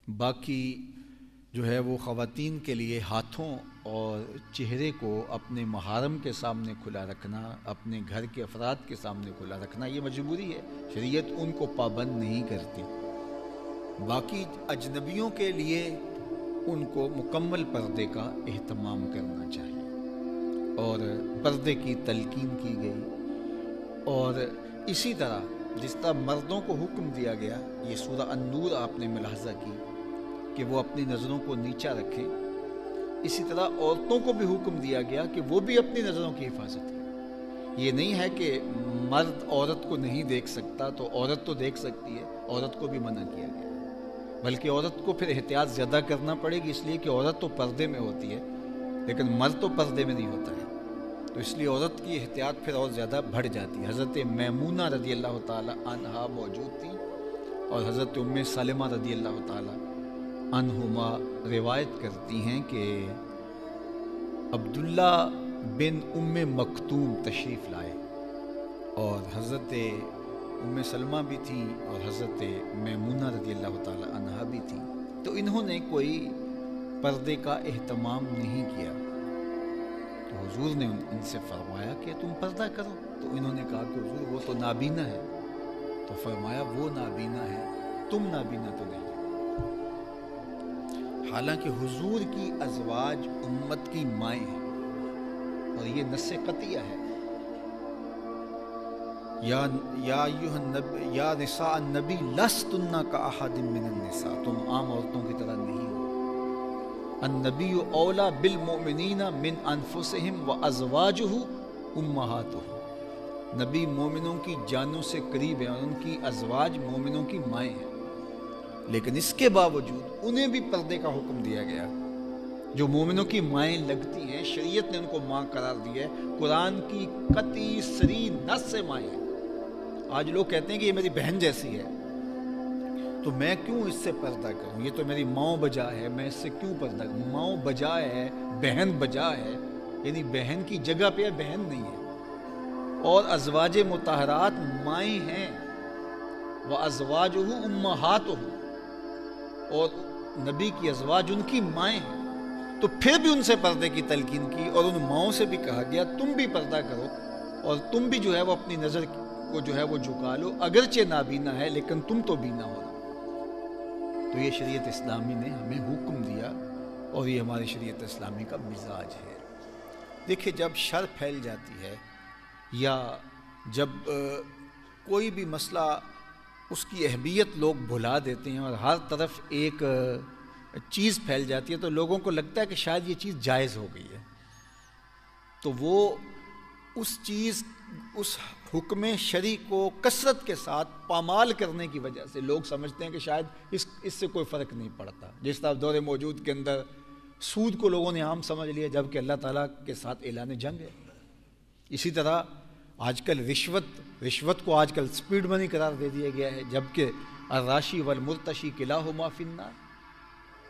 باقی جو ہے وہ خواتین کے لیے ہاتھوں اور چہرے کو اپنے محارم کے سامنے کھلا رکھنا، اپنے گھر کے افراد کے سامنے کھلا رکھنا یہ مجبوری ہے، شریعت ان کو پابند نہیں کرتی۔ باقی اجنبیوں کے لیے ان کو مکمل پردے کا اہتمام کرنا چاہیے اور پردے کی تلقین کی گئی۔ اور اسی طرح جس طرح مردوں کو حکم دیا گیا، یہ سورہ النور آپ نے ملاحظہ کی کہ وہ اپنی نظروں کو نیچا رکھیں، اسی طرح عورتوں کو بھی حکم دیا گیا کہ وہ بھی اپنی نظروں کی حفاظت کریں۔ یہ نہیں ہے کہ مرد عورت کو نہیں دیکھ سکتا تو عورت تو دیکھ سکتی ہے، عورت کو بھی منع کیا گیا، بلکہ عورت کو پھر احتیاط زیادہ کرنا پڑے گی، اس لیے کہ عورت تو پردے میں ہوتی ہے لیکن مرد تو پردے میں نہیں ہوتا ہے، تو اس لیے عورت کی احتیاط پھر اور زیادہ بڑھ جاتی ہے۔ حضرت میمونہ رضی اللہ تعالی عنہا موجود تھی اور حضرت ام سلمہ رضی اللہ تعالی عنہما روایت کرتی ہیں کہ عبداللہ بن ام مکتوم تشریف لائے اور حضرت ام سلمہ بھی تھیں اور حضرت میمونہ رضی اللہ تعالی عنہا بھی تھیں، تو انہوں نے کوئی پردے کا اہتمام نہیں کیا، تو حضور نے ان سے فرمایا کہ تم پردہ کرو، تو انہوں نے کہا کہ حضور وہ تو نابینا ہے، تو فرمایا وہ نابینا ہے، تم نابینا تو نہیں۔ حالانکہ حضور کی ازواج امت کی مائیں ہیں اور یہ نص قطعیہ ہے، یا نساء النبی لستن کاحد من النساء، تم عام عورتوں کی طرح نہیں ہو۔ النبی اولا بالمؤمنین من انفسہم وازواجہ امہاتہم، نبی مومنوں کی جانوں سے قریب ہیں اور ان کی ازواج مومنوں کی مائیں ہیں، لیکن اس کے باوجود انہیں بھی پردے کا حکم دیا گیا۔ جو مومنوں کی مائیں لگتی ہیں شریعت نے ان کو ماں قرار دیا ہے، قرآن کی قطعی صریح نص سے مائیں ہیں۔ آج لوگ کہتے ہیں کہ یہ میری بہن جیسی ہے تو میں کیوں اس سے پردہ کروں، یہ تو میری ماں بجا ہے، میں اس سے کیوں پردہ کروں؟ ماں بجا ہے، بہن بجا ہے، یعنی بہن کی جگہ پہ بہن نہیں ہے، اور ازواج مطہرات مائیں ہیں، وازواجہ امہاتہم، اور نبی کی ازواج ان کی مائیں ہیں، تو پھر بھی ان سے پردے کی تلقین کی اور ان ماؤں سے بھی کہا گیا تم بھی پردہ کرو اور تم بھی جو ہے وہ اپنی نظر کو جو ہے وہ جھکا لو، اگرچہ نابینا ہے لیکن تم تو بینا ہونا۔ تو یہ شریعت اسلامی نے ہمیں حکم دیا اور یہ ہماری شریعت اسلامی کا مزاج ہے۔ دیکھیں جب شر پھیل جاتی ہے یا جب کوئی بھی مسئلہ اس کی اہمیت لوگ بھلا دیتے ہیں اور ہر طرف ایک چیز پھیل جاتی ہے تو لوگوں کو لگتا ہے کہ شاید یہ چیز جائز ہو گئی ہے، تو وہ اس چیز اس حکم شرعی کو کثرت کے ساتھ پامال کرنے کی وجہ سے لوگ سمجھتے ہیں کہ شاید اس سے کوئی فرق نہیں پڑتا۔ جس طرح دور موجود کے اندر سود کو لوگوں نے عام سمجھ لیا جبکہ اللہ تعالیٰ کے ساتھ اعلان جنگ ہے۔ اسی طرح آج کل رشوت کو آج کل سپیڈ منی قرار دے دیا گیا ہے، جبکہ الراشی والمرتشی کلاہما فی النار،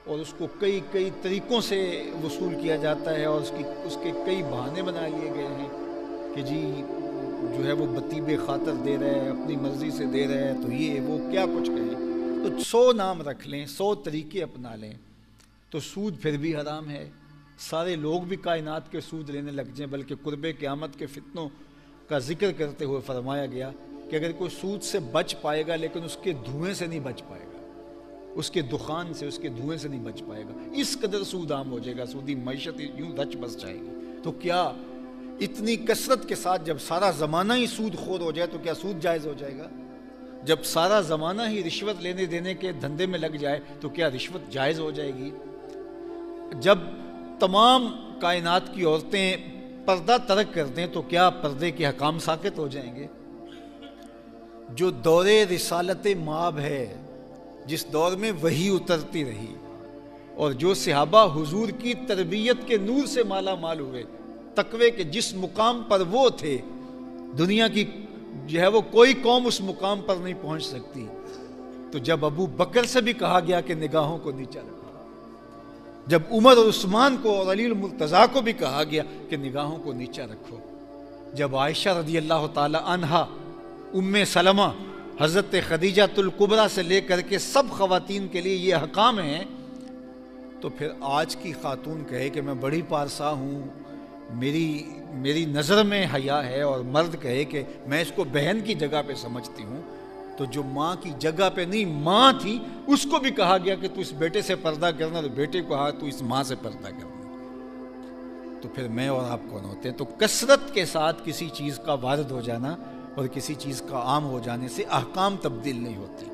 اور اس کو کئی طریقوں سے وصول کیا جاتا ہے اور اس کے کئی بہانے بنا لیے گئے ہیں کہ جی جو ہے وہ بطیب خاطر دے رہے ہیں، اپنی مرضی سے دے رہے ہیں، تو یہ وہ کیا کچھ کہیں، تو 100 نام رکھ لیں، 100 طریقے اپنا لیں، تو سود پھر بھی حرام ہے۔ سارے لوگ بھی کائنات کے سود لینے لگ جائیں، بلکہ قرب قیامت کے فتنوں کا ذکر کرتے ہوئے فرمایا گیا کہ اگر کوئی سود سے بچ پائے گا لیکن اس کے دھوئیں سے نہیں بچ پائے گا، اس کے دخان سے، اس کے دھوئیں سے نہیں بچ پائے گا، اس قدر سود عام ہو جائے گا، سودی معیشت یوں رچ بس جائے گی۔ تو کیا اتنی کثرت کے ساتھ جب سارا زمانہ ہی سود خور ہو جائے تو کیا سود جائز ہو جائے گا؟ جب سارا زمانہ ہی رشوت لینے دینے کے دھندے میں لگ جائے تو کیا رشوت جائز ہو جائے گی؟ جب تمام کائنات کی عورتیں پردہ ترک کر دیں تو کیا پردے کے حکام ساقط ہو جائیں گے؟ جو دور رسالت مآب ہے، جس دور میں وحی اترتی رہی اور جو صحابہ حضور کی تربیت کے نور سے مالا مال ہوئے، تقوی کے جس مقام پر وہ تھے، دنیا کی جو ہے وہ کوئی قوم اس مقام پر نہیں پہنچ سکتی، تو جب ابو بکر سے بھی کہا گیا کہ نگاہوں کو نیچا رکھو، جب عمر اور عثمان کو اور علی المرتضیٰ کو بھی کہا گیا کہ نگاہوں کو نیچا رکھو، جب عائشہ رضی اللہ تعالی عنہا، ام سلمہ حضرت خدیجہ الکبریٰ سے لے کر کے سب خواتین کے لیے یہ احکام ہیں، تو پھر آج کی خاتون کہے کہ میں بڑی پارسا ہوں، میری نظر میں حیا ہے، اور مرد کہے کہ میں اس کو بہن کی جگہ پہ سمجھتی ہوں، تو جو ماں کی جگہ پہ نہیں ماں تھی اس کو بھی کہا گیا کہ تو اس بیٹے سے پردہ کرنا، تو بیٹے کو کہا تو اس ماں سے پردہ کرنا، تو پھر میں اور آپ کون ہوتے ہیں؟ تو کثرت کے ساتھ کسی چیز کا وارد ہو جانا اور کسی چیز کا عام ہو جانے سے احکام تبدیل نہیں ہوتی،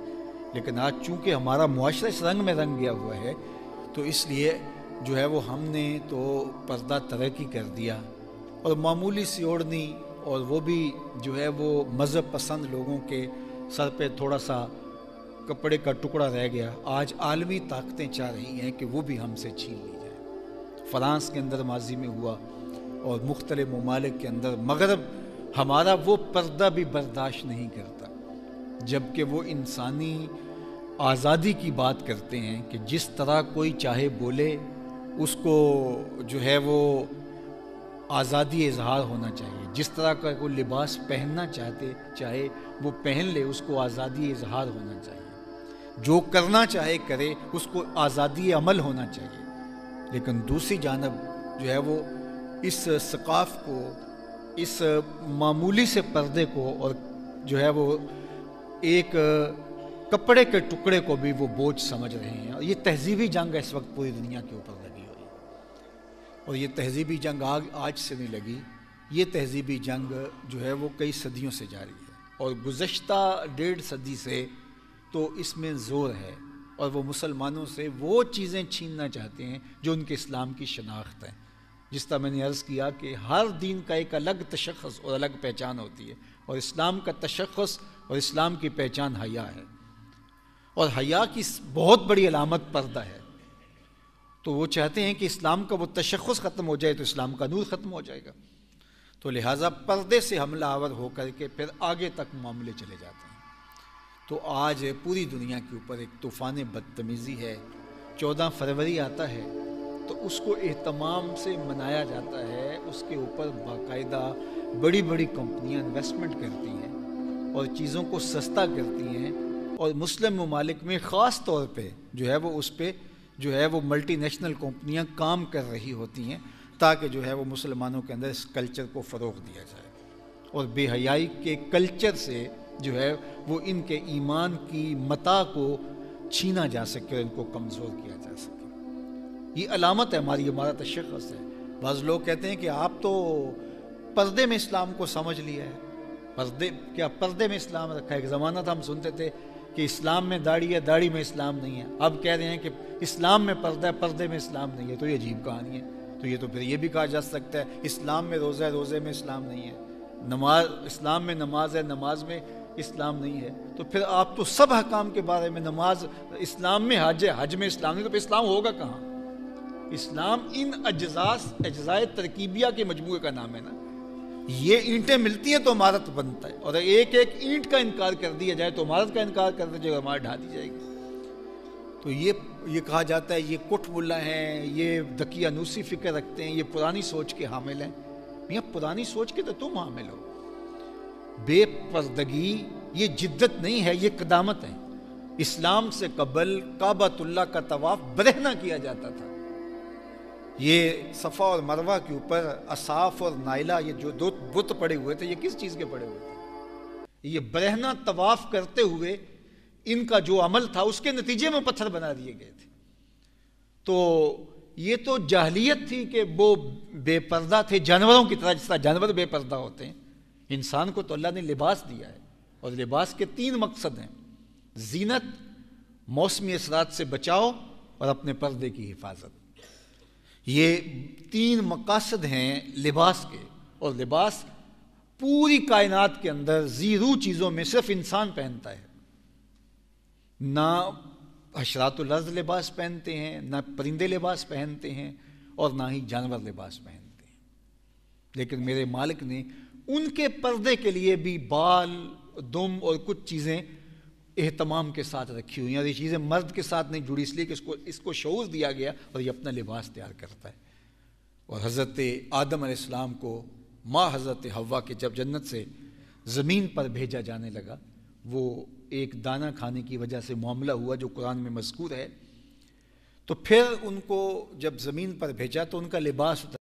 لیکن آج چونکہ ہمارا معاشرہ اس رنگ میں رنگ گیا ہوا ہے، تو اس لیے جو ہے وہ ہم نے تو پردہ ترقی کر دیا، اور معمولی سی اوڑھنی، اور وہ بھی جو ہے وہ مذہب پسند لوگوں کے سر پہ تھوڑا سا کپڑے کا ٹکڑا رہ گیا۔ آج عالمی طاقتیں چاہ رہی ہیں کہ وہ بھی ہم سے چھین لی جائے۔ فرانس کے اندر ماضی میں ہوا، اور مختلف ممالک کے اندر مغرب ہمارا وہ پردہ بھی برداشت نہیں کرتا، جبکہ وہ انسانی آزادی کی بات کرتے ہیں کہ جس طرح کوئی چاہے بولے، اس کو جو ہے وہ آزادی اظہار ہونا چاہیے، جس طرح کا کوئی لباس پہننا چاہے وہ پہن لے، اس کو آزادی اظہار ہونا چاہیے، جو کرنا چاہے کرے، اس کو آزادی عمل ہونا چاہیے۔ لیکن دوسری جانب جو ہے وہ اس ثقافت کو، اس معمولی سے پردے کو، اور جو ہے وہ ایک کپڑے کے ٹکڑے کو بھی وہ بوجھ سمجھ رہے ہیں، اور یہ تہذیبی جنگ اس وقت پوری دنیا کے اوپر لگی ہوئی ہے، اور یہ تہذیبی جنگ آج سے نہیں لگی، یہ تہذیبی جنگ جو ہے وہ کئی صدیوں سے جاری ہے، اور گزشتہ 1.5 صدی سے تو اس میں زور ہے، اور وہ مسلمانوں سے وہ چیزیں چھیننا چاہتے ہیں جو ان کے اسلام کی شناخت ہے۔ جس طرح میں نے عرض کیا کہ ہر دین کا ایک الگ تشخص اور الگ پہچان ہوتی ہے، اور اسلام کا تشخص اور اسلام کی پہچان حیا ہے، اور حیا کی بہت بڑی علامت پردہ ہے، تو وہ چاہتے ہیں کہ اسلام کا وہ تشخص ختم ہو جائے تو اسلام کا نور ختم ہو جائے گا، تو لہٰذا پردے سے حملہ آور ہو کر کے پھر آگے تک معاملے چلے جاتے ہیں۔ تو آج پوری دنیا کے اوپر ایک طوفان بدتمیزی ہے۔ 14 فروری آتا ہے تو اس کو اہتمام سے منایا جاتا ہے، اس کے اوپر باقاعدہ بڑی بڑی کمپنیاں انویسٹمنٹ کرتی ہیں اور چیزوں کو سستا کرتی ہیں، اور مسلم ممالک میں خاص طور پہ جو ہے وہ اس پہ جو ہے وہ ملٹی نیشنل کمپنیاں کام کر رہی ہوتی ہیں تاکہ جو ہے وہ مسلمانوں کے اندر اس کلچر کو فروغ دیا جائے، اور بے حیائی کے کلچر سے جو ہے وہ ان کے ایمان کی متاع کو چھینا جا سکے اور ان کو کمزور کیا جا سکے۔ یہ علامت ہے ہمارا تشخص ہے۔ بعض لوگ کہتے ہیں کہ آپ تو پردے میں اسلام کو سمجھ لیا ہے، پردے میں اسلام رکھا ہے۔ ایک زمانہ تھا ہم سنتے تھے کہ اسلام میں داڑھی ہے، داڑھی میں اسلام نہیں ہے، اب کہہ رہے ہیں کہ اسلام میں پردہ ہے، پردے میں اسلام نہیں ہے، تو یہ عجیب کہانی ہے۔ تو یہ تو پھر یہ بھی کہا جا سکتا ہے اسلام میں روزہ ہے، روزے میں اسلام نہیں ہے، اسلام میں نماز ہے، نماز میں اسلام نہیں ہے، تو پھر آپ تو سب احکام کے بارے میں، نماز اسلام میں، حج ہے، حج میں اسلام نہیں، تو پھر اسلام ہوگا کہاں؟ اسلام ان اجزائے ترکیبیہ کے مجموعے کا نام ہے نا۔ یہ اینٹیں ملتی ہیں تو عمارت بنتا ہے، اور ایک ایک اینٹ کا انکار کر دیا جائے تو عمارت کا انکار کر دیا جائے، عمارت ڈھا دی جائے گی۔ تو یہ کہا جاتا ہے یہ کٹ ملا ہیں، یہ دقیانوسی فکر رکھتے ہیں، یہ پرانی سوچ کے حامل ہیں۔ میاں پرانی سوچ کے تو تم حامل ہو۔ بے پردگی یہ جدت نہیں ہے، یہ قدامت ہے۔ اسلام سے قبل کعبۃ اللہ کا طواف برہنہ کیا جاتا تھا۔ یہ صفا اور مروہ کے اوپر اصاف اور نائلہ، یہ جو 2 بت پڑے ہوئے تھے، یہ کس چیز کے پڑے ہوئے تھے؟ یہ برہنہ طواف کرتے ہوئے ان کا جو عمل تھا اس کے نتیجے میں پتھر بنا دیے گئے تھے۔ تو یہ تو جاہلیت تھی کہ وہ بے پردہ تھے، جانوروں کی طرح، جس طرح جانور بے پردہ ہوتے ہیں۔ انسان کو تو اللہ نے لباس دیا ہے، اور لباس کے 3 مقصد ہیں: زینت، موسمی اثرات سے بچاؤ، اور اپنے پردے کی حفاظت۔ یہ 3 مقاصد ہیں لباس کے، اور لباس پوری کائنات کے اندر زیرو چیزوں میں صرف انسان پہنتا ہے۔ نہ حشرات الارض لباس پہنتے ہیں، نہ پرندے لباس پہنتے ہیں، اور نہ ہی جانور لباس پہنتے ہیں۔ لیکن میرے مالک نے ان کے پردے کے لیے بھی بال، دم اور کچھ چیزیں اہتمام کے ساتھ رکھی ہوئی ہیں، اور یہ چیزیں مرد کے ساتھ نہیں جڑی، اس لیے کہ اس کو شعور دیا گیا اور یہ اپنا لباس تیار کرتا ہے۔ اور حضرت آدم علیہ السلام کو ماں حضرت حوا کے جب جنت سے زمین پر بھیجا جانے لگا، وہ ایک دانہ کھانے کی وجہ سے معاملہ ہوا جو قرآن میں مذکور ہے، تو پھر ان کو جب زمین پر بھیجا تو ان کا لباس اتر